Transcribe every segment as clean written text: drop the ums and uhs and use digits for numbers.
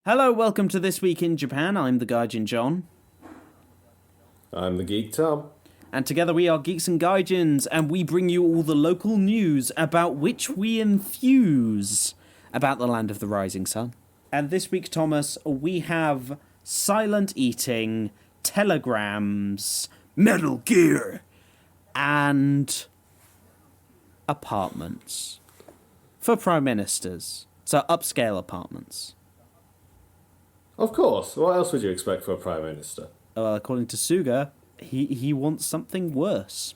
Hello, welcome to This Week in Japan. I'm the Gaijin John. I'm the Geek Tom. And together we are Geeks and Gaijins, and we bring you all the local news about which we enthuse about the land of the rising sun. And this week, Thomas, we have silent eating, telegrams, Metal Gear, and apartments for prime ministers. So upscale apartments. Of course. What else would you expect for a Prime Minister? According to Suga, he wants something worse.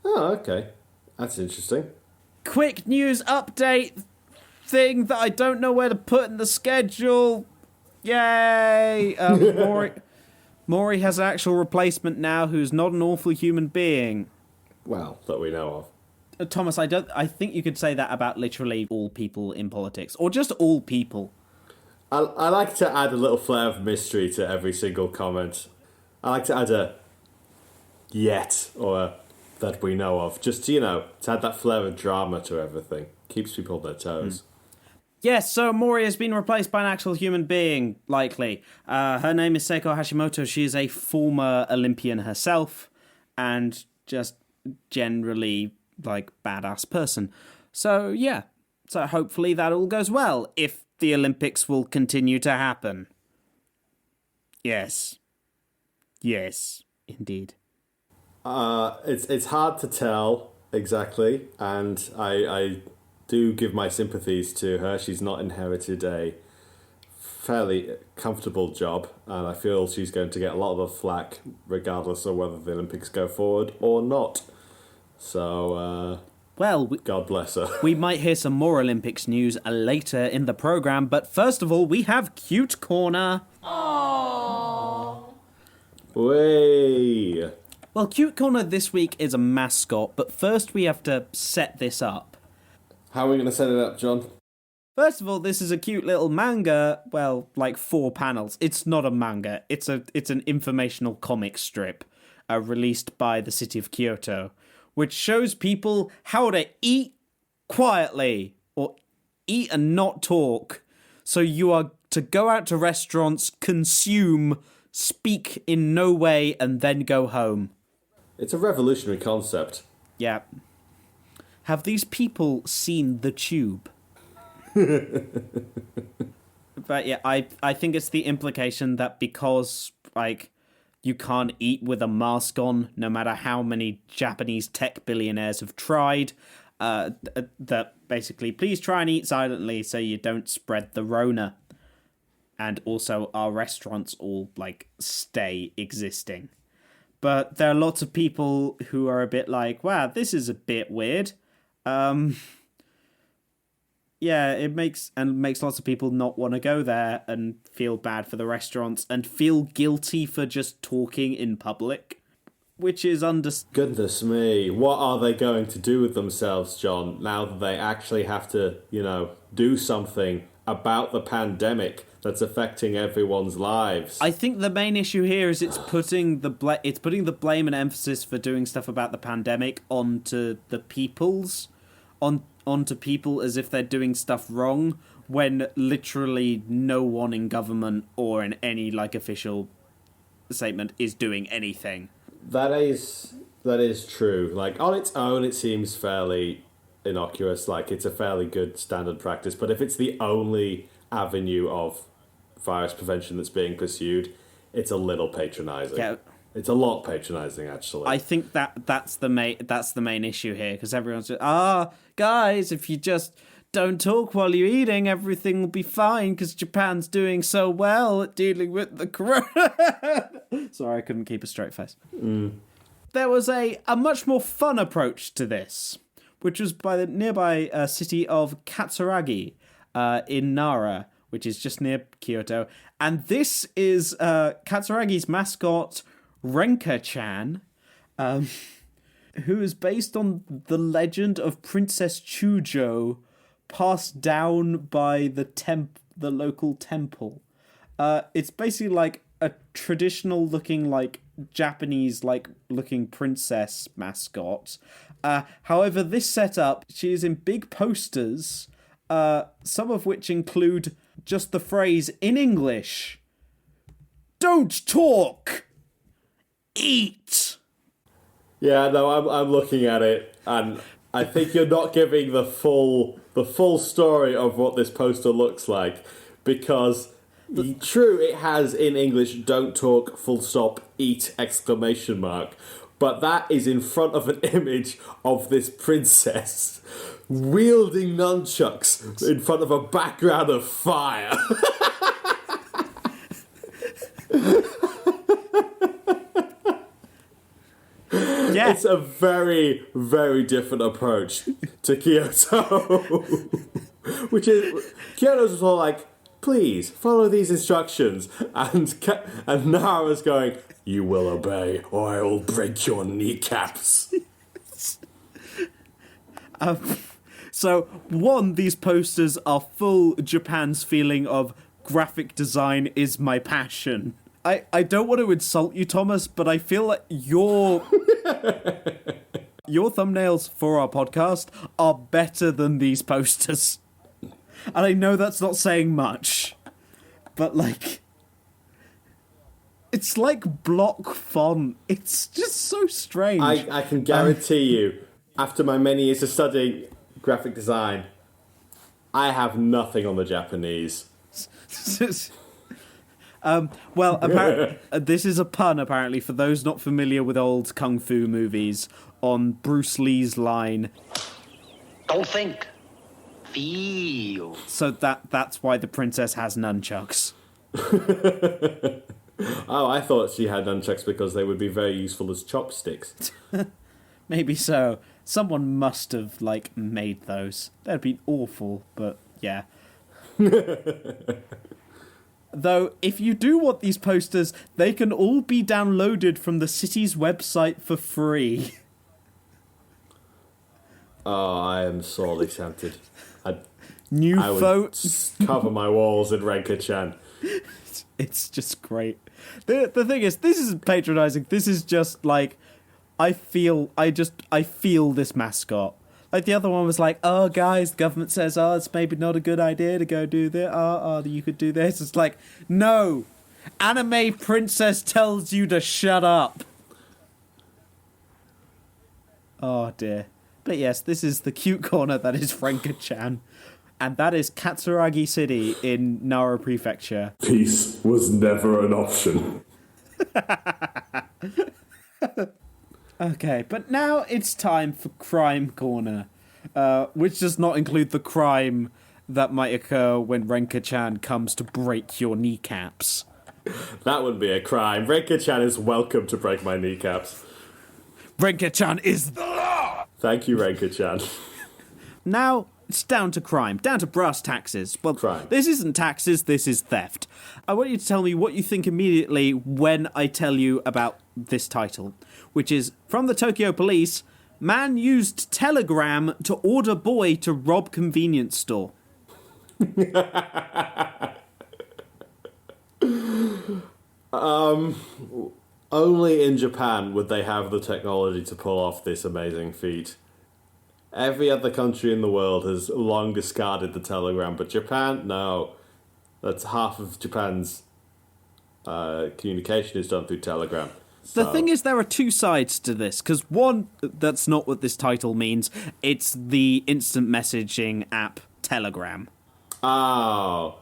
Oh, okay. That's interesting. Quick news update thing that I don't know where to put in the schedule. Yay! Mori has an actual replacement now who's not an awful human being. Well, that we know of. Thomas, I think you could say that about literally all people in politics. Or just all people. I like to add a little flair of mystery to every single comment. I like to add a yet or a that we know of. Just, to add that flair of drama to everything. Keeps people on their toes. Yes, so Mori has been replaced by an actual human being, likely. Her name is Seiko Hashimoto. She is a former Olympian herself and just generally, badass person. So, yeah. So hopefully that all goes well, if the Olympics will continue to happen. Yes. Yes, indeed. It's hard to tell exactly, and I do give my sympathies to her. She's not inherited a fairly comfortable job, and I feel she's going to get a lot of the flack regardless of whether the Olympics go forward or not. So, God bless her. We might hear some more Olympics news later in the programme, but first of all, we have Cute Corner. Aww. Way. Well, Cute Corner this week is a mascot, but first we have to set this up. How are we going to set it up, John? First of all, this is a cute little manga, 4 panels. It's not a manga, it's an informational comic strip released by the city of Kyoto, which shows people how to eat quietly, or eat and not talk. So you are to go out to restaurants, consume, speak in no way, and then go home. It's a revolutionary concept. Yeah. Have these people seen the tube? But yeah, I think it's the implication that because, you can't eat with a mask on, no matter how many Japanese tech billionaires have tried, that basically, please try and eat silently so you don't spread the Rona. And also, our restaurants all, stay existing. But there are lots of people who are a bit wow, this is a bit weird. Yeah, it makes lots of people not want to go there and feel bad for the restaurants and feel guilty for just talking in public, which is Goodness me, what are they going to do with themselves, John, now that they actually have to, do something about the pandemic that's affecting everyone's lives? I think the main issue here is it's putting the blame and emphasis for doing stuff about the pandemic onto the onto people as if they're doing stuff wrong, when literally no one in government or in any official statement is doing anything. That is true. On its own, it seems fairly innocuous. It's a fairly good standard practice. But if it's the only avenue of virus prevention that's being pursued, it's a little patronising. Yeah. It's a lot patronising, actually. I think that's the main issue here, because everyone's just, guys, if you just don't talk while you're eating, everything will be fine, because Japan's doing so well at dealing with the corona. Sorry, I couldn't keep a straight face. There was a much more fun approach to this, which was by the nearby city of Katsuragi in Nara, which is just near Kyoto. And this is Katsuragi's mascot, Renka-chan, who is based on the legend of Princess Chujo, passed down by the local temple. It's basically a traditional looking Japanese looking princess mascot. However, this setup, she is in big posters, some of which include just the phrase in English. Don't talk. Eat. Yeah, no, I'm looking at it, and I think you're not giving the full story of what this poster looks like, because true, it has in English "don't talk," full stop, eat, exclamation mark, but that is in front of an image of this princess wielding nunchucks in front of a background of fire. Yeah. It's a very, very different approach to Kyoto. Which is, Kyoto's all like, please, follow these instructions. And Nara's going, you will obey or I will break your kneecaps. So, one, these posters are full Japan's feeling of graphic design is my passion. I don't want to insult you, Thomas, but I feel like your thumbnails for our podcast are better than these posters. And I know that's not saying much, but like, it's like block font. It's just so strange. I can guarantee you, after my many years of studying graphic design, I have nothing on the Japanese. Well, this is a pun, apparently, for those not familiar with old kung fu movies, on Bruce Lee's line. Don't think. Feel. So that's why the princess has nunchucks. Oh, I thought she had nunchucks because they would be very useful as chopsticks. Maybe so. Someone must have, like, made those. That'd be awful, but yeah. Though, if you do want these posters, they can all be downloaded from the city's website for free. Oh, I am sorely tempted. I Would cover my walls in Renka-chan. It's just great. The thing is, this isn't patronizing. This is just like, I feel this mascot. Like, the other one was like, oh, guys, the government says, oh, it's maybe not a good idea to go do this. You could do this. It's like, no. Anime princess tells you to shut up. Oh, dear. But yes, this is the cute corner that is Renka-chan. And that is Katsuragi City in Nara Prefecture. Peace was never an option. Okay, but now it's time for Crime Corner, which does not include the crime that might occur when Renka-chan comes to break your kneecaps. That would be a crime. Renka-chan is welcome to break my kneecaps. Renka-chan is the law! Thank you, Renka-chan. Now, it's down to crime, down to brass taxes. Well, crime. This isn't taxes, this is theft. I want you to tell me what you think immediately when I tell you about this title, which is, from the Tokyo Police, man used telegram to order boy to rob convenience store. Only in Japan would they have the technology to pull off this amazing feat. Every other country in the world has long discarded the telegram, but Japan, no. That's half of Japan's communication is done through telegram. The thing is, there are two sides to this, because one, that's not what this title means. It's the instant messaging app Telegram. Oh,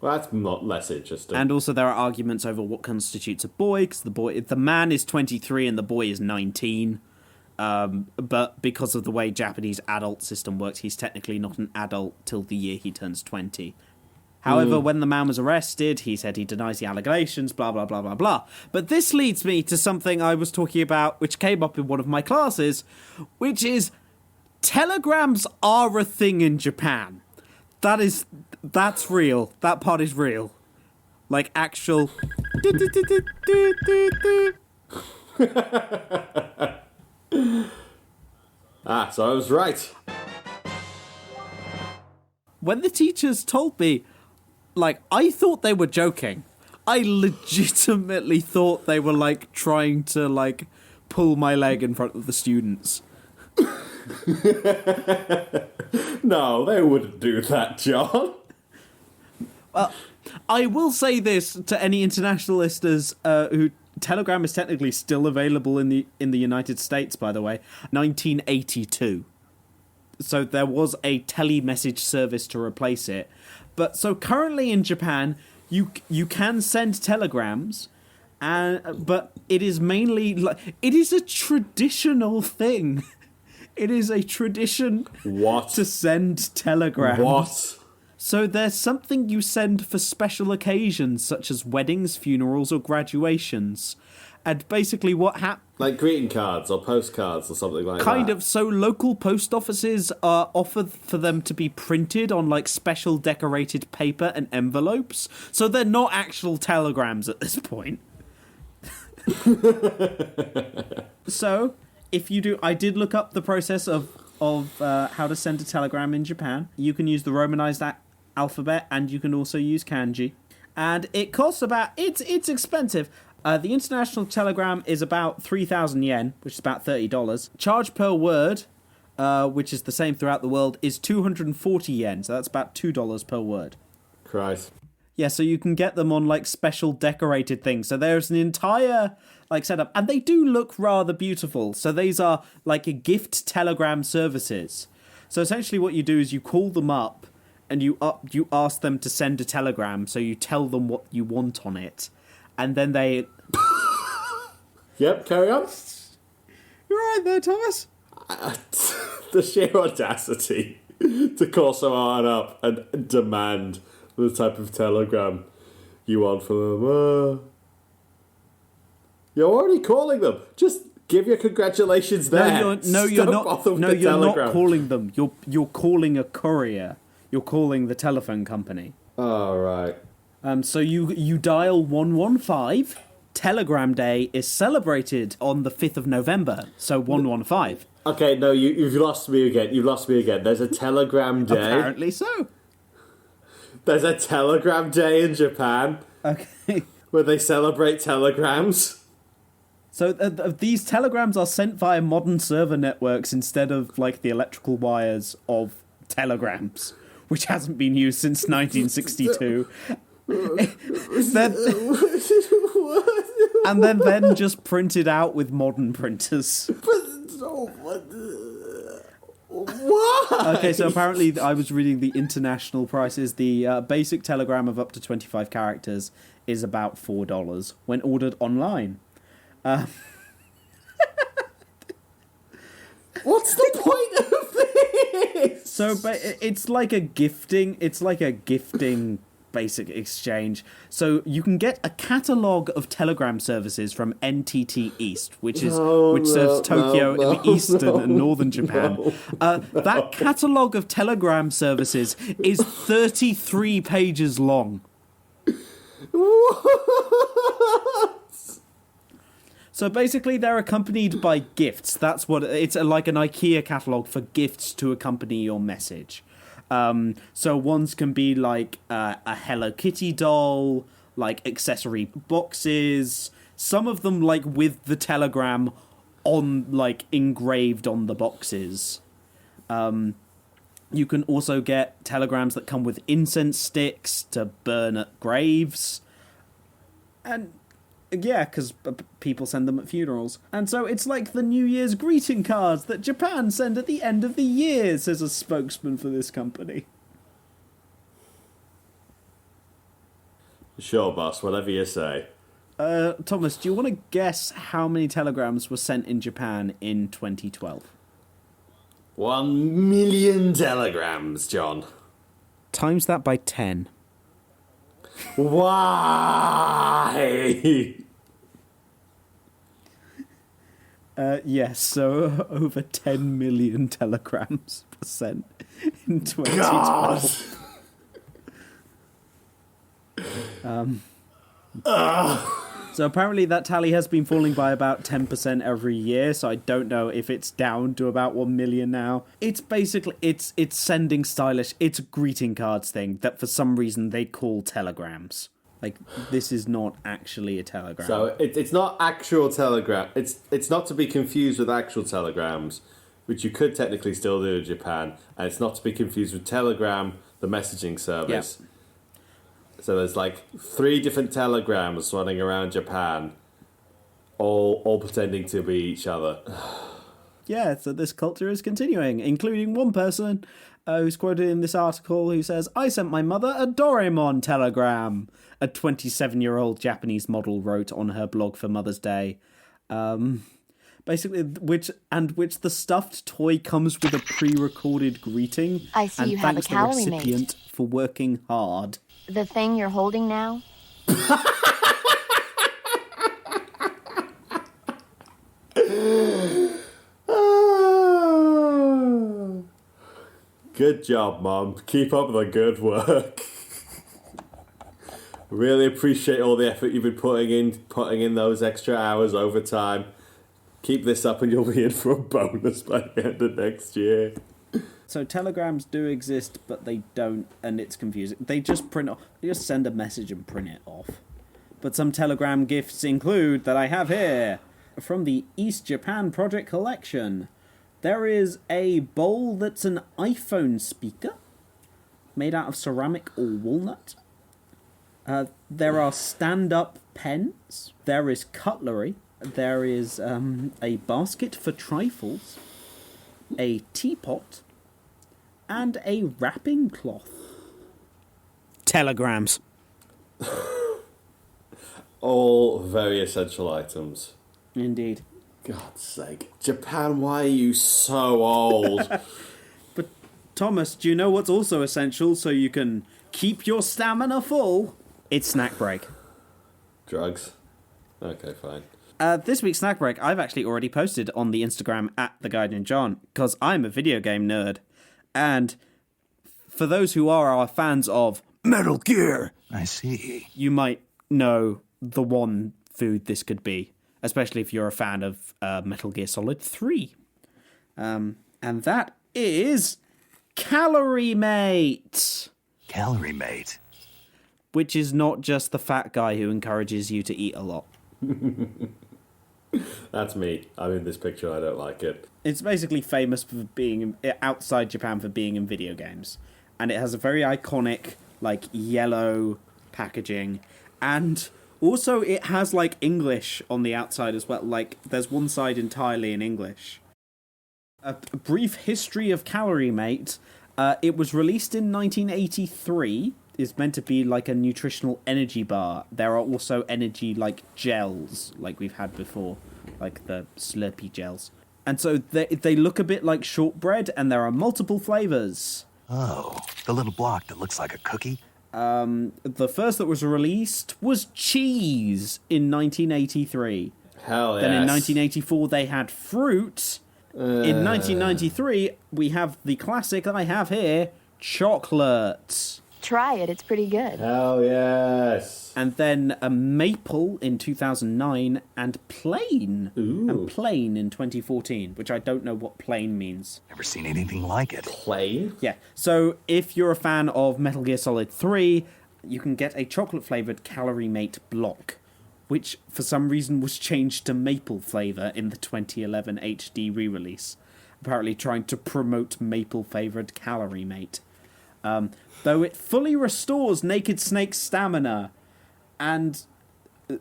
well, that's not less interesting. And also there are arguments over what constitutes a boy, because the man is 23 and the boy is 19. But because of the way Japanese adult system works, he's technically not an adult till the year he turns 20. However, when the man was arrested, he said he denies the allegations, blah, blah, blah, blah, blah. But this leads me to something I was talking about, which came up in one of my classes, which is telegrams are a thing in Japan. That's real. That part is real. Like actual... So I was right. When the teachers told me, like, I thought they were joking. I legitimately thought they were, like, trying to, like, pull my leg in front of the students. No, they wouldn't do that, John. I will say this to any international listeners who Telegram is technically still available in the United States, by the way, 1982. So there was a telemessage service to replace it. But so currently in Japan, you can send telegrams, but it is mainly it is a traditional thing. It is a tradition to send telegrams. What? So there's something you send for special occasions, such as weddings, funerals, or graduations. And basically what happens... Like greeting cards or postcards or something like that. Kind of. So local post offices are offered for them to be printed on like special decorated paper and envelopes. So they're not actual telegrams at this point. So if you do... I did look up the process of how to send a telegram in Japan. You can use the Romanized alphabet, and you can also use kanji. And it costs about... It's expensive. The international telegram is about 3,000 yen, which is about $30. Charge per word, which is the same throughout the world, is 240 yen. So that's about $2 per word. Christ. Yeah, so you can get them on like special decorated things. So there's an entire like setup, and they do look rather beautiful. So these are like a gift telegram services. So essentially what you do is you call them up and you ask them to send a telegram. So you tell them what you want on it. And then they... Yep, carry on. You're right there, Thomas. The sheer audacity to call someone up and demand the type of telegram you want from them. You're already calling them. Just give your congratulations there. No, you're not. No, you're telegram. not calling them. You're calling a courier. You're calling the telephone company. Oh, right. So you dial 115. Telegram Day is celebrated on the 5th of November, so 115. Okay, no, you've lost me again. You've lost me again. There's a Telegram Day. Apparently so. There's a Telegram Day in Japan. Okay. Where they celebrate telegrams. So these telegrams are sent via modern server networks instead of like the electrical wires of telegrams, which hasn't been used since 1962. And then just printed out with modern printers. What? Okay, so apparently I was reading the international prices. The basic telegram of up to 25 characters is about $4 when ordered online. What's the point of this? So it's like a gifting. It's like a gifting basic exchange. So you can get a catalogue of telegram services from NTT East, which serves Tokyo in the eastern and northern Japan. That catalogue of telegram services is 33 pages long. What? So basically, they're accompanied by gifts. That's what it's like an IKEA catalogue for gifts to accompany your message. So ones can be like a Hello Kitty doll, like accessory boxes. Some of them like with the telegram on like engraved on the boxes. You can also get telegrams that come with incense sticks to burn at graves. And yeah, because people send them at funerals. And so it's like the New Year's greeting cards that Japan send at the end of the year, says a spokesman for this company. Sure, boss, whatever you say. Thomas, do you want to guess how many telegrams were sent in Japan in 2012? 1 million telegrams, John. Times that by 10. Why? Yes, so over 10 million telegrams were sent in 2012. So apparently that tally has been falling by about 10% every year, so I don't know if it's down to about 1 million now. It's basically, it's sending stylish, it's a greeting cards thing that for some reason they call telegrams. Like, this is not actually a telegram. So it's not actual telegram. It's not to be confused with actual telegrams, which you could technically still do in Japan, and it's not to be confused with Telegram, the messaging service. Yeah. So there's like 3 different telegrams running around Japan, all pretending to be each other. Yeah, so this culture is continuing, including one person who's quoted in this article who says, "I sent my mother a Doraemon telegram," a 27-year-old Japanese model wrote on her blog for Mother's Day. Basically, which the stuffed toy comes with a pre-recorded greeting. I see and you have a thanks the calorie mate. recipient for working hard. The thing you're holding now? Good job, Mom. Keep up the good work. Really appreciate all the effort you've been putting in those extra hours overtime. Keep this up and you'll be in for a bonus by the end of next year. So telegrams do exist, but they don't, and it's confusing. They just send a message and print it off. But some telegram gifts include, that I have here, from the East Japan Project Collection. There is a bowl that's an iPhone speaker, made out of ceramic or walnut. There are stand-up pens. There is cutlery. There is a basket for trifles, a teapot, and a wrapping cloth. Telegrams. All very essential items. Indeed. God's sake. Japan, why are you so old? But, Thomas, do you know what's also essential so you can keep your stamina full? It's snack break. Drugs? Okay, fine. This week's snack break, I've actually already posted on the Instagram at @TheGaijin, because I'm a video game nerd. And for those who are our fans of Metal Gear, I see. you might know the one food this could be, especially if you're a fan of Metal Gear Solid 3. And that is Calorie Mate. Calorie mate. Which is not just the fat guy who encourages you to eat a lot. That's me. I'm in this picture. I don't like it. It's basically famous for being outside Japan for being in video games. And it has a very iconic, like, yellow packaging. And also it has, like, English on the outside as well. Like, there's one side entirely in English. A brief history of Calorie Mate. It was released in 1983. Is meant to be like a nutritional energy bar. There are also energy like gels, like we've had before, like the Slurpee gels. And so they look a bit like shortbread, and there are multiple flavors. Oh, the little block that looks like a cookie? The first that was released was cheese in 1983. Hell yes. Then in 1984 they had fruit. In 1993 we have the classic that I have here, chocolate. Try it, it's pretty good. Hell yes. And then a maple in 2009, and plain. Ooh. And plain in 2014, which I don't know what plain means. Never seen anything like it. Plain? Yeah, so if you're a fan of Metal Gear Solid 3, you can get a chocolate-flavoured Calorie Mate block, which for some reason was changed to maple flavour in the 2011 HD re-release, apparently trying to promote maple-flavoured Calorie Mate. Though it fully restores Naked Snake's stamina, and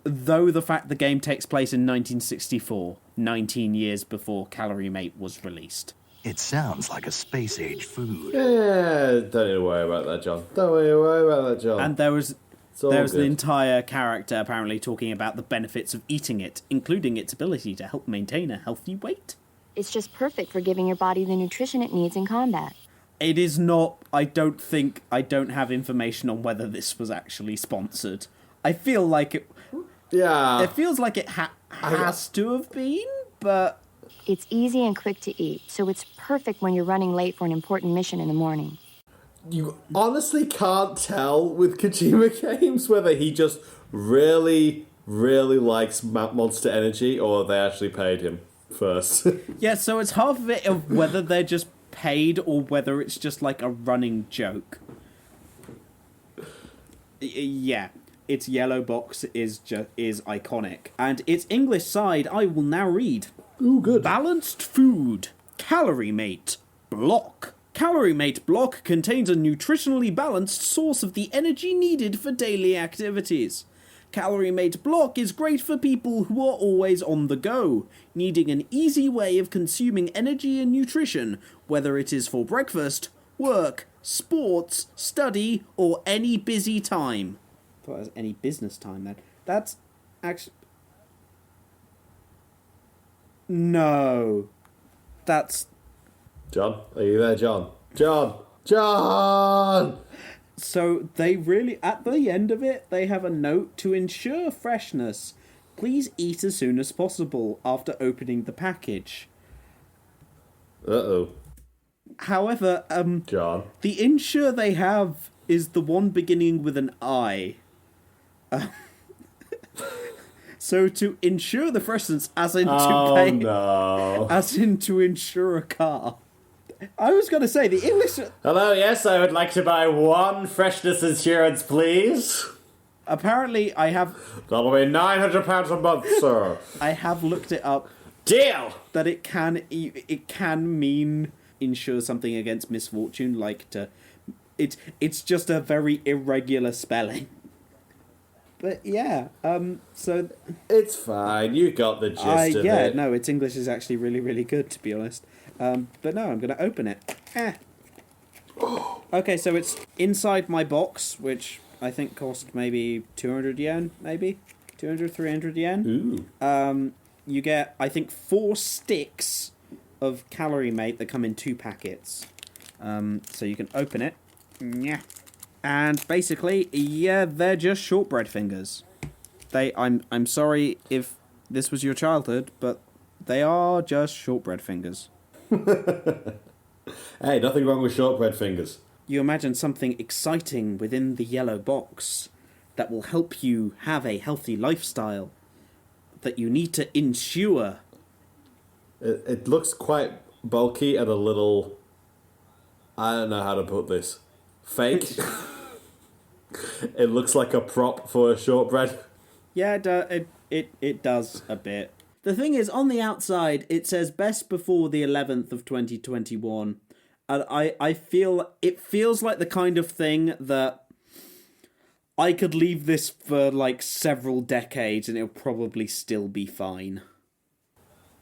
though the fact the game takes place in 1964, 19 years before Calorie Mate was released. It sounds like a space-age food. Yeah, don't even worry about that, John. Don't worry about that, John. And there was an good. entire character apparently talking about the benefits of eating it, including its ability to help maintain a healthy weight. It's just perfect for giving your body the nutrition it needs in combat. It is not, I don't have information on whether this was actually sponsored. I feel like it... Yeah. It feels like it has to have been, but... It's easy and quick to eat, so it's perfect when you're running late for an important mission in the morning. You honestly can't tell with Kojima games whether he just really, really likes Monster Energy or they actually paid him first. Yeah, so it's half of it of whether they're just paid or whether it's just like a running joke. Yeah, its yellow box is iconic. And its English side I will now read. Ooh, good. Balanced food, Calorie Mate, block. Calorie Mate block contains a nutritionally balanced source of the energy needed for daily activities. Calorie Mate block is great for people who are always on the go, needing an easy way of consuming energy and nutrition, whether it is for breakfast, work, sports, study, or any busy time. I thought it was any business time then. That's actually... No. That's... John, are you there, John? John! So they really, at the end of it, they have a note to ensure freshness. Please eat as soon as possible after opening the package. Uh-oh. However, John. the ensure they have is the one beginning with an I. So to ensure the freshness, as in to pay, no. as in to insure a car. I was going to say, the English... Hello, yes, I would like to buy one freshness insurance, please. Apparently, I have... That'll be £900 a month, sir. I have looked it up. Deal! That it can mean insure something against misfortune, like to... It's just a very irregular spelling. But yeah, so... It's fine, you got the gist of it. Yeah, no, its English is actually really, really good, to be honest. But no, I'm going to open it. Okay, so it's inside my box, which I think cost maybe 200 yen, maybe? 200, 300 yen? Ooh. You get, I think, 4 sticks of Calorie Mate that come in 2 packets. So you can open it. Yeah. And basically, yeah, they're just shortbread fingers. I'm sorry if this was your childhood, but they are just shortbread fingers. Hey, nothing wrong with shortbread fingers. You imagine something exciting within the yellow box that will help you have a healthy lifestyle that you need to ensure. It looks quite bulky and a little... I don't know how to put this. Fake. It looks like a prop for a shortbread. Yeah, it does a bit. The thing is, on the outside, it says best before the 11th of 2021. And I feel, it feels like the kind of thing that I could leave this for like several decades and it'll probably still be fine.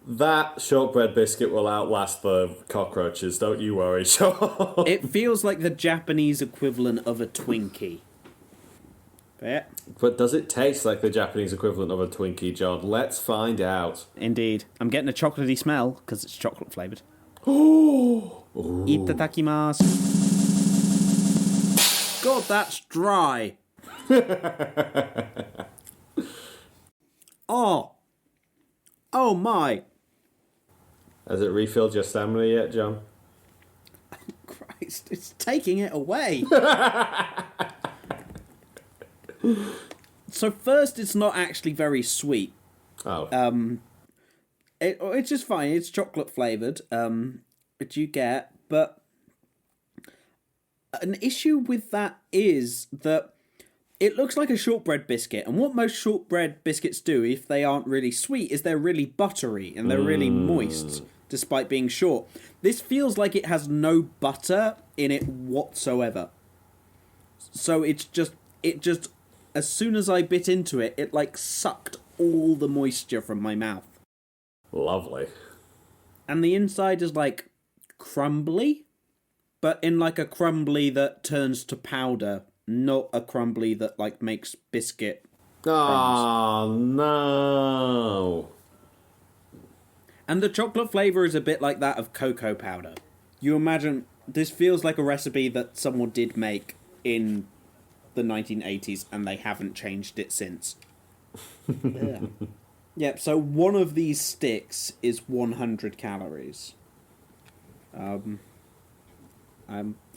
That shortbread biscuit will outlast the cockroaches, don't you worry, Sean. It feels like the Japanese equivalent of a Twinkie. Yeah. But does it taste like the Japanese equivalent of a Twinkie, John? Let's find out. Indeed. I'm getting a chocolatey smell because it's chocolate flavoured. Oh! Itadakimasu. God, that's dry. Oh. Oh my. Has it refilled your stamina yet, John? Christ, it's taking it away. So first, it's not actually very sweet. Oh. It's just fine. It's chocolate flavoured, which you get. But an issue with that is that it looks like a shortbread biscuit. And what most shortbread biscuits do, if they aren't really sweet, is they're really buttery and they're really moist, despite being short. This feels like it has no butter in it whatsoever. So it just, as soon as I bit into it, it like sucked all the moisture from my mouth. Lovely. And the inside is like crumbly, but in like a crumbly that turns to powder, not a crumbly that like makes biscuit crumbs. Oh, no. And the chocolate flavour is a bit like that of cocoa powder. You imagine, this feels like a recipe that someone did make in the 1980s and they haven't changed it since. Yeah. Yep, so one of these sticks is 100 calories. I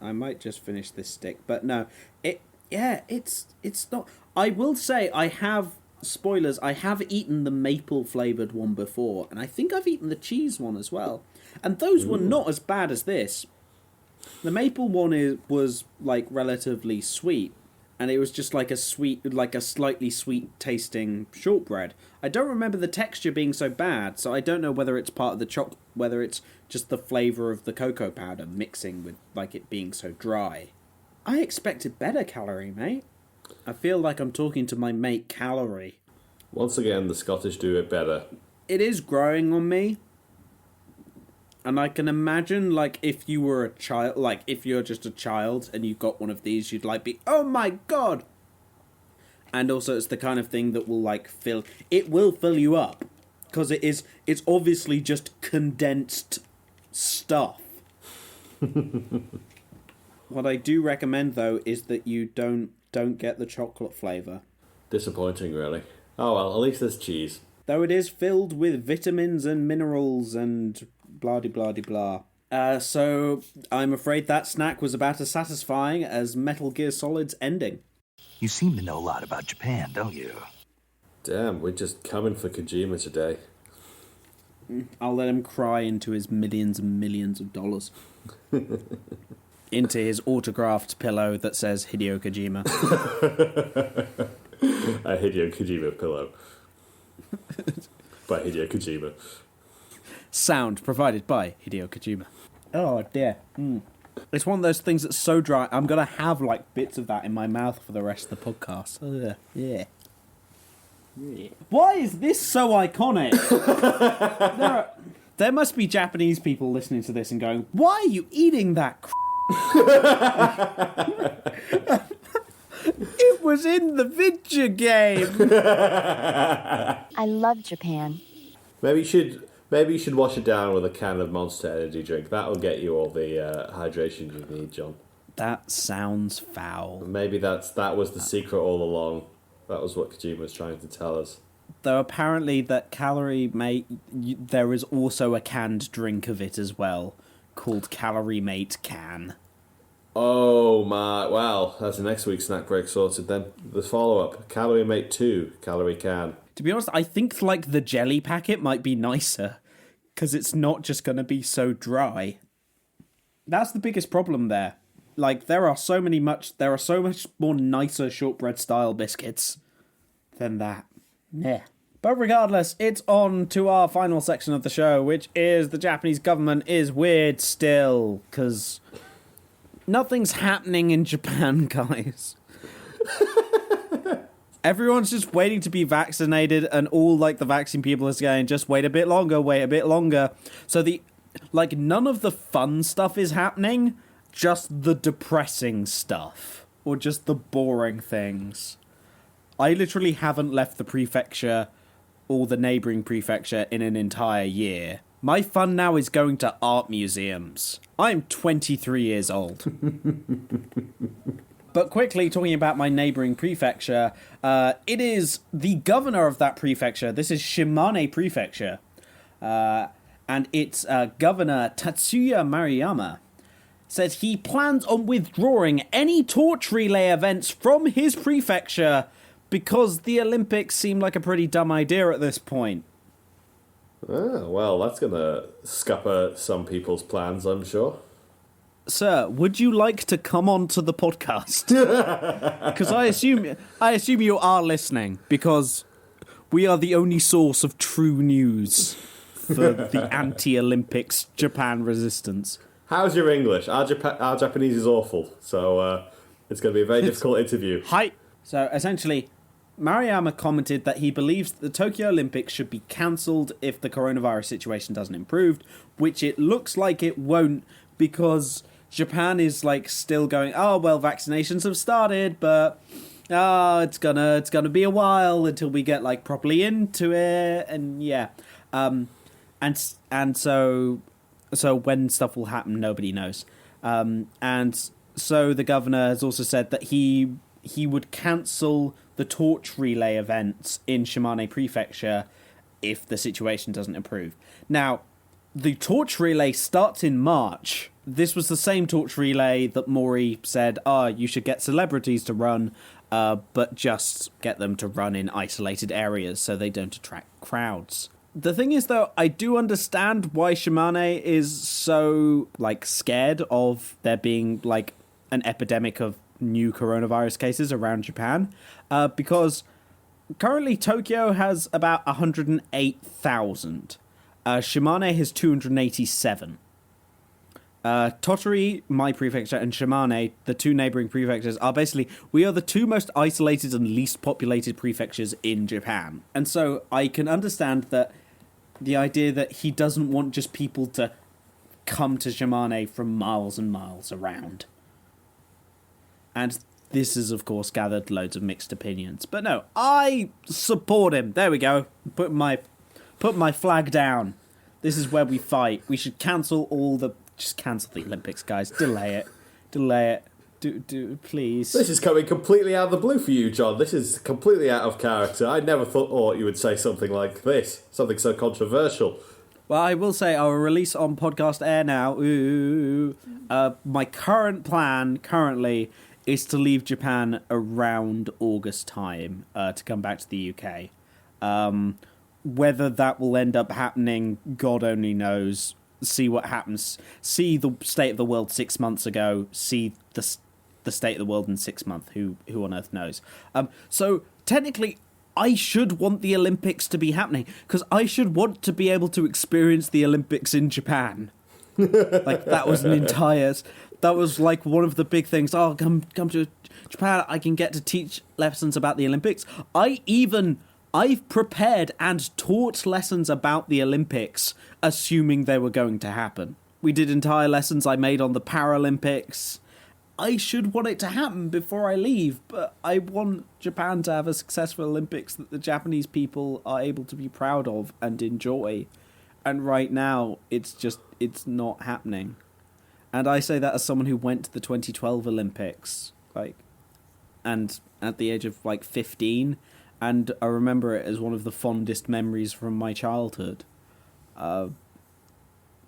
might just finish this stick, but no. It's not... I will say, I have... Spoilers, I have eaten the maple-flavoured one before, and I think I've eaten the cheese one as well. And those were not as bad as this. The maple one was, like, relatively sweet, and it was just like a slightly sweet tasting shortbread. I don't remember the texture being so bad, so I don't know whether it's part of the whether it's just the flavour of the cocoa powder mixing with like it being so dry. I expected better, Calorie Mate. I feel like I'm talking to my mate Calorie. Once again, the Scottish do it better. It is growing on me. And I can imagine, like, if you were a child, like, if you're just a child and you got one of these, you'd, like, be, oh my god! And also, it's the kind of thing that will, like, it will fill you up. Because it's obviously just condensed stuff. What I do recommend, though, is that you don't get the chocolate flavour. Disappointing, really. Oh well, at least there's cheese. Though it is filled with vitamins and minerals and blah-de-blah-de-blah. So I'm afraid that snack was about as satisfying as Metal Gear Solid's ending. You seem to know a lot about Japan, don't you? Damn, we're just coming for Kojima today. I'll let him cry into his millions and millions of dollars. Into his autographed pillow that says Hideo Kojima. A Hideo Kojima pillow. By Hideo Kojima. Sound provided by Hideo Kojima. Oh dear. It's one of those things that's so dry, I'm going to have like bits of that in my mouth for the rest of the podcast. Yeah. Why is this so iconic? There must be Japanese people listening to this and going, why are you eating that It was in the video game. I love Japan. Maybe you should wash it down with a can of Monster Energy drink. That'll get you all the hydration you need, John. That sounds foul. Maybe that was the secret all along. That was what Kojima was trying to tell us. Though apparently that Calorie Mate, there is also a canned drink of it as well, called Calorie Mate Can. Oh my, well, that's the next week's snack break sorted then. The follow-up, Calorie Mate 2, Calorie Can. To be honest, I think like the jelly packet might be nicer, because it's not just going to be so dry. That's the biggest problem there. Like, there are so much more nicer shortbread style biscuits than that. Yeah. But regardless, it's on to our final section of the show, which is the Japanese government is weird still, because nothing's happening in Japan, guys. Everyone's just waiting to be vaccinated, and all like the vaccine people are saying, just wait a bit longer. So none of the fun stuff is happening, just the depressing stuff, or just the boring things. I literally haven't left the prefecture or the neighbouring prefecture in an entire year. My fun now is going to art museums. I'm 23 years old. But quickly, talking about my neighbouring prefecture, it is the governor of that prefecture. This is Shimane Prefecture. And its governor, Tatsuya Maruyama, said he plans on withdrawing any torch relay events from his prefecture because the Olympics seem like a pretty dumb idea at this point. Oh, well, that's going to scupper some people's plans, I'm sure. Sir, would you like to come on to the podcast? Because I assume you are listening, because we are the only source of true news for the anti-Olympics Japan resistance. How's your English? Our Japanese is awful, so it's going to be a very difficult interview. Hi. So essentially, Maruyama commented that he believes the Tokyo Olympics should be cancelled if the coronavirus situation doesn't improve, which it looks like it won't, because Japan is like still going, oh well, vaccinations have started, but it's gonna be a while until we get like properly into it, and yeah, and so when stuff will happen, nobody knows, and so the governor has also said that he would cancel the torch relay events in Shimane Prefecture if the situation doesn't improve. Now, the torch relay starts in March. This was the same torch relay that Mori said, you should get celebrities to run, but just get them to run in isolated areas so they don't attract crowds. The thing is, though, I do understand why Shimane is so, like, scared of there being, like, an epidemic of new coronavirus cases around Japan, because currently Tokyo has about 108,000. Shimane has 287. Tottori, my prefecture, and Shimane, the two neighbouring prefectures, we are the two most isolated and least populated prefectures in Japan. And so I can understand that the idea that he doesn't want just people to come to Shimane from miles and miles around. And this has, of course, gathered loads of mixed opinions. But no, I support him. There we go. Put my flag down. This is where we fight. We should just cancel the Olympics, guys. Delay it. Do please. This is coming completely out of the blue for you, John. This is completely out of character. I never thought you would say something like this. Something so controversial. Well, I will say I will release on podcast air now. My current plan is to leave Japan around August time to come back to the UK. Whether that will end up happening, God only knows. See what happens. See the state of the world 6 months ago. See the state of the world in 6 months. Who on earth knows? So technically, I should want the Olympics to be happening because I should want to be able to experience the Olympics in Japan. Like that was that was like one of the big things. Oh, come to Japan. I can get to teach lessons about the Olympics. I've prepared and taught lessons about the Olympics, assuming they were going to happen. We did entire lessons I made on the Paralympics. I should want it to happen before I leave, but I want Japan to have a successful Olympics that the Japanese people are able to be proud of and enjoy. And right now, it's not happening. And I say that as someone who went to the 2012 Olympics, and at the age of 15, and I remember it as one of the fondest memories from my childhood. But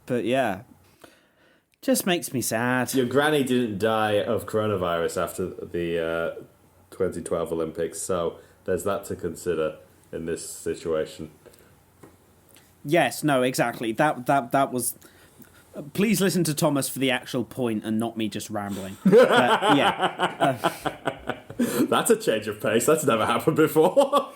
yeah, just makes me sad. Your granny didn't die of coronavirus after the 2012 Olympics, so there's that to consider in this situation. Yes, no, exactly. That was... Please listen to Thomas for the actual point and not me just rambling. Yeah. That's a change of pace. That's never happened before.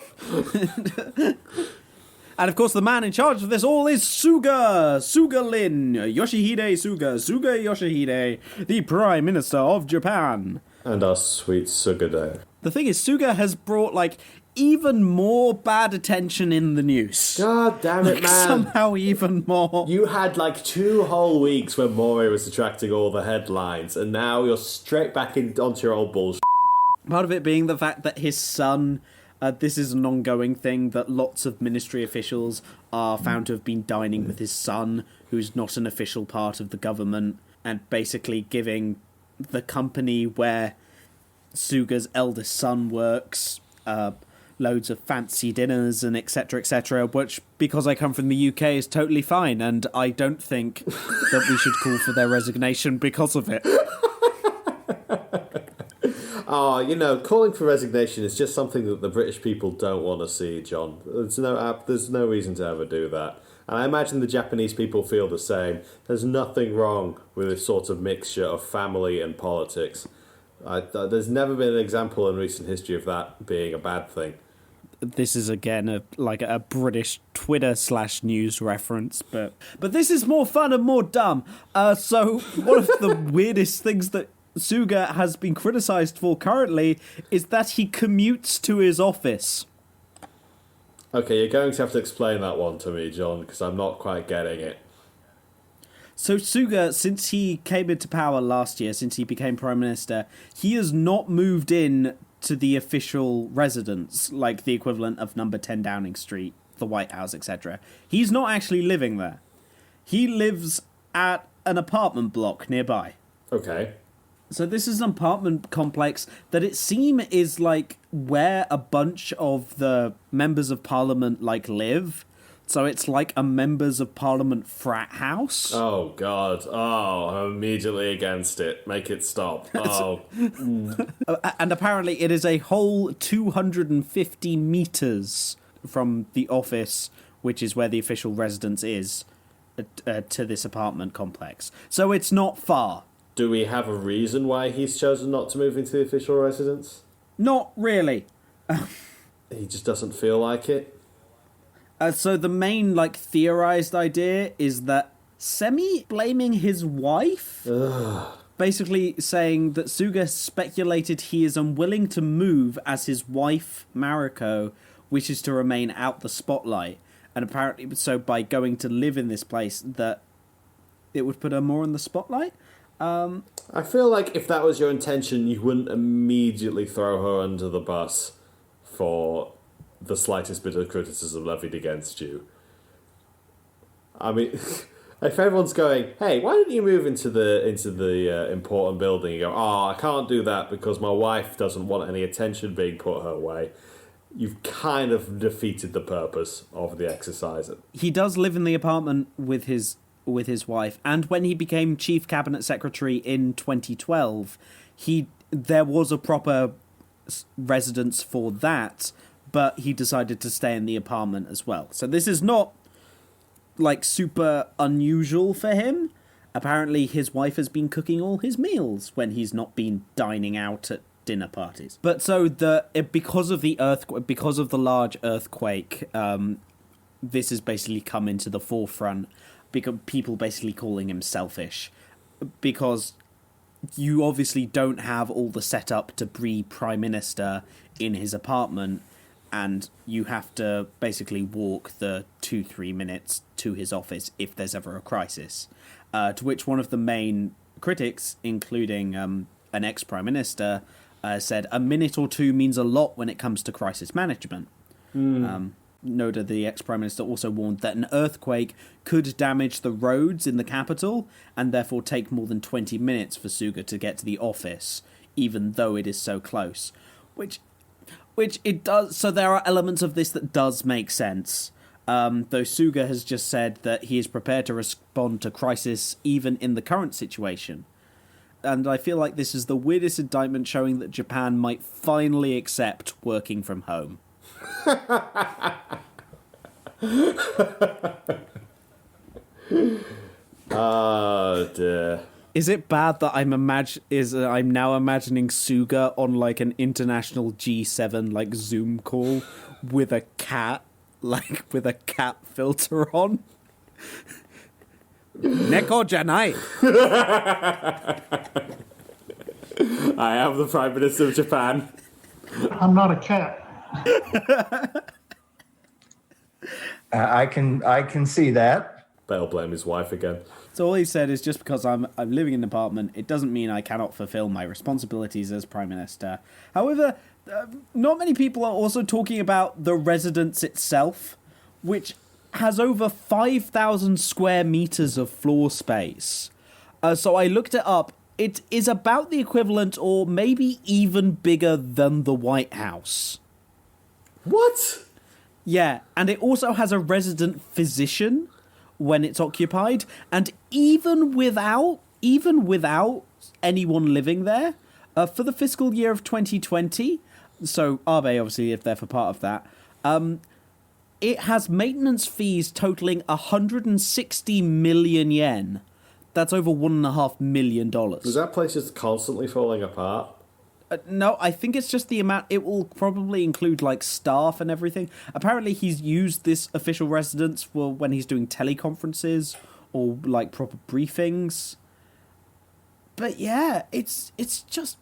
And of course, the man in charge of this all is Suga Lin, Yoshihide Suga Yoshihide, the Prime Minister of Japan. And our sweet Sugade. The thing is, Suga has brought, even more bad attention in the news. God damn it, man. Somehow even more. You had 2 whole weeks when Mori was attracting all the headlines, and now you're straight back onto your old bullshit. Part of it being the fact that his son, this is an ongoing thing, that lots of ministry officials are found to have been dining with his son, who's not an official part of the government, and basically giving the company where Suga's eldest son works loads of fancy dinners and etc., which, because I come from the UK, is totally fine, and I don't think that we should call for their resignation because of it. Oh, calling for resignation is just something that the British people don't want to see, John. There's no reason to ever do that. And I imagine the Japanese people feel the same. There's nothing wrong with this sort of mixture of family and politics. There's never been an example in recent history of that being a bad thing. This is, again, a British Twitter/news reference, but this is more fun and more dumb. So one of the weirdest things that Suga has been criticised for currently is that he commutes to his office. Okay, you're going to have to explain that one to me, John, because I'm not quite getting it. So Suga, since he came into power last year, since he became Prime Minister, he has not moved in to the official residence, like the equivalent of number 10 Downing Street, the White House, etc. He's not actually living there. He lives at an apartment block nearby. Okay. So this is an apartment complex that it seems is where a bunch of the members of parliament live. So it's like a members of parliament frat house. Oh God! Oh, I'm immediately against it. Make it stop. Oh. And apparently it is a whole 250 meters from the office, which is where the official residence is, to this apartment complex. So it's not far. do we have a reason why he's chosen not to move into the official residence? Not really. He just doesn't feel like it. So the main, theorized idea is that Semi blaming his wife? Basically saying that Suga speculated he is unwilling to move as his wife, Mariko, wishes to remain out the spotlight. And apparently, so by going to live in this place, that it would put her more in the spotlight? I feel like if that was your intention, you wouldn't immediately throw her under the bus for the slightest bit of criticism levied against you. I mean, if everyone's going, hey, why don't you move into the important building? You go, oh, I can't do that because my wife doesn't want any attention being put her way. You've kind of defeated the purpose of the exercise. He does live in the apartment with his wife, and when he became chief cabinet secretary in 2012, there was a proper residence for that, but he decided to stay in the apartment as well. So this is not super unusual for him. Apparently his wife has been cooking all his meals when he's not been dining out at dinner parties. But so because of the large earthquake, this has basically come into the forefront, because people basically calling him selfish, because you obviously don't have all the setup to be prime minister in his apartment, and you have to basically walk the 2-3 minutes to his office if there's ever a crisis. To which one of the main critics, including an ex-prime minister, said a minute or two means a lot when it comes to crisis management. Noda, the ex-prime minister, also warned that an earthquake could damage the roads in the capital and therefore take more than 20 minutes for Suga to get to the office, even though it is so close. Which it does. So there are elements of this that does make sense. Though Suga has just said that he is prepared to respond to crisis even in the current situation. And I feel like this is the weirdest indictment showing that Japan might finally accept working from home. Oh dear. Is it bad that I'm now imagining Suga on an international G7 Zoom call with a cat, with a cat filter on? Neko janai. I am the Prime Minister of Japan. I'm not a cat. I can see that. They'll blame his wife again. So all he said is, just because I'm living in an apartment, it doesn't mean I cannot fulfill my responsibilities as Prime Minister. However, not many people are also talking about the residence itself, which has over 5,000 square meters of floor space. So I looked it up. It is about the equivalent, or maybe even bigger than the White House. What? Yeah, and it also has a resident physician when it's occupied, and even without anyone living there, for the fiscal year of 2020, so Abe obviously lived there for part of that, it has maintenance fees totaling 160 million yen. That's over $1.5 million. Is that place just constantly falling apart? No, I think it's just the amount. It will probably include staff and everything. Apparently he's used this official residence for when he's doing teleconferences or proper briefings. But yeah, it's just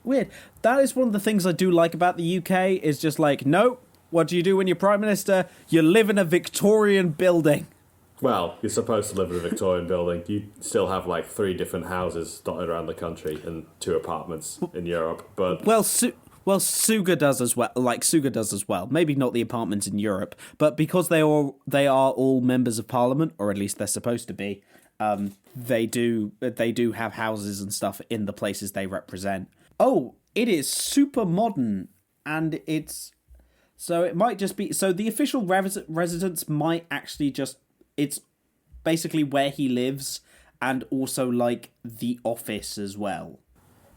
weird. That is one of the things I do like about the UK, is just no, what do you do when you're Prime Minister? You live in a Victorian building. Well, you're supposed to live in a Victorian building. You still have 3 different houses dotted around the country and 2 apartments in Europe. But Suga does as well. Suga does as well. Maybe not the apartments in Europe, but because they are all members of Parliament, or at least they're supposed to be. They do have houses and stuff in the places they represent. Oh, it is super modern, and it's so it might just be so the official residence might actually just. It's basically where he lives, and also the office as well.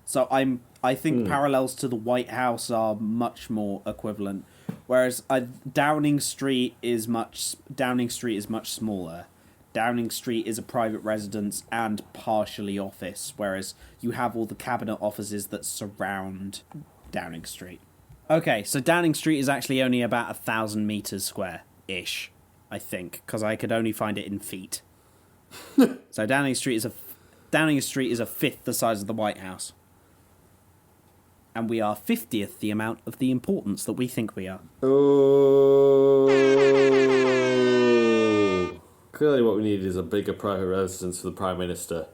So I think parallels to the White House are much more equivalent, whereas Downing Street is much smaller. Downing Street is a private residence and partially office, whereas you have all the cabinet offices that surround Downing Street. Okay, so Downing Street is actually only about 1,000 meters square-ish, I think, because I could only find it in feet. So Downing Street is a fifth the size of the White House. And we are 50th the amount of the importance that we think we are. Oh. Clearly what we need is a bigger private residence for the Prime Minister,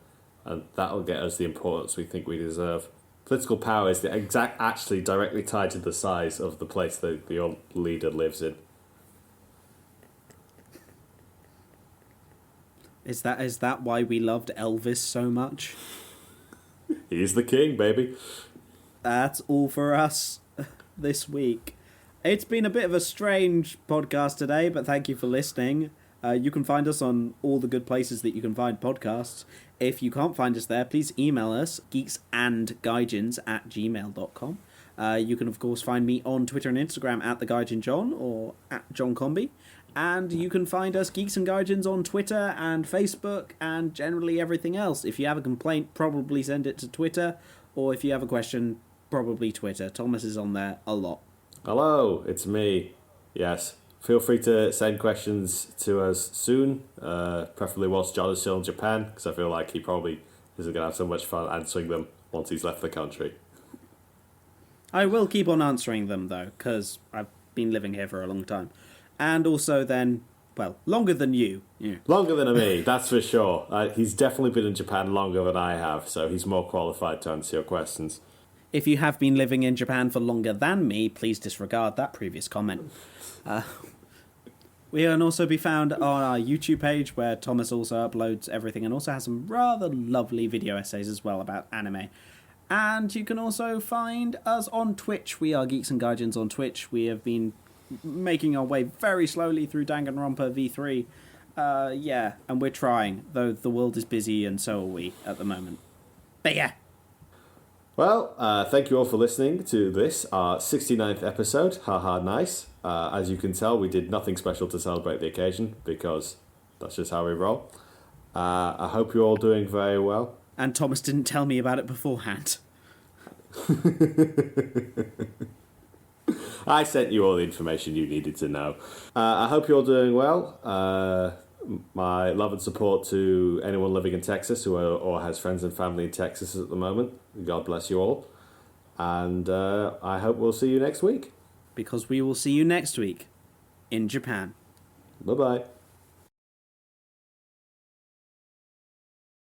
and that'll get us the importance we think we deserve. Political power is actually directly tied to the size of the place that the old leader lives in. Is that why we loved Elvis so much? He's the king, baby. That's all for us this week. It's been a bit of a strange podcast today, but thank you for listening. You can find us on all the good places that you can find podcasts. If you can't find us there, please email us, geeksandgaijins@gmail.com. You can, of course, find me on Twitter and Instagram @TheGaijinJohn or @JohnComby. And you can find us, Geeks and Gaijins, on Twitter and Facebook and generally everything else. If you have a complaint, probably send it to Twitter. Or if you have a question, probably Twitter. Thomas is on there a lot. Hello, it's me. Yes. Feel free to send questions to us soon, preferably whilst John is still in Japan, because I feel like he probably isn't going to have so much fun answering them once he's left the country. I will keep on answering them, though, because I've been living here for a long time. And also then, well, longer than you. Yeah. Longer than me, that's for sure. He's definitely been in Japan longer than I have, so he's more qualified to answer your questions. If you have been living in Japan for longer than me, please disregard that previous comment. We can also be found on our YouTube page, where Thomas also uploads everything and also has some rather lovely video essays as well about anime. And you can also find us on Twitch. We are Geeks and Gaijins on Twitch. We have been making our way very slowly through Danganronpa V3. And we're trying, though the world is busy and so are we at the moment. But yeah. Well, thank you all for listening to this, our 69th episode. Haha, nice. As you can tell, we did nothing special to celebrate the occasion, because that's just how we roll. I hope you're all doing very well. And Thomas didn't tell me about it beforehand. I sent you all the information you needed to know. I hope you're all doing well. My love and support to anyone living in Texas or has friends and family in Texas at the moment. God bless you all. And I hope we'll see you next week. Because we will see you next week in Japan. Bye-bye.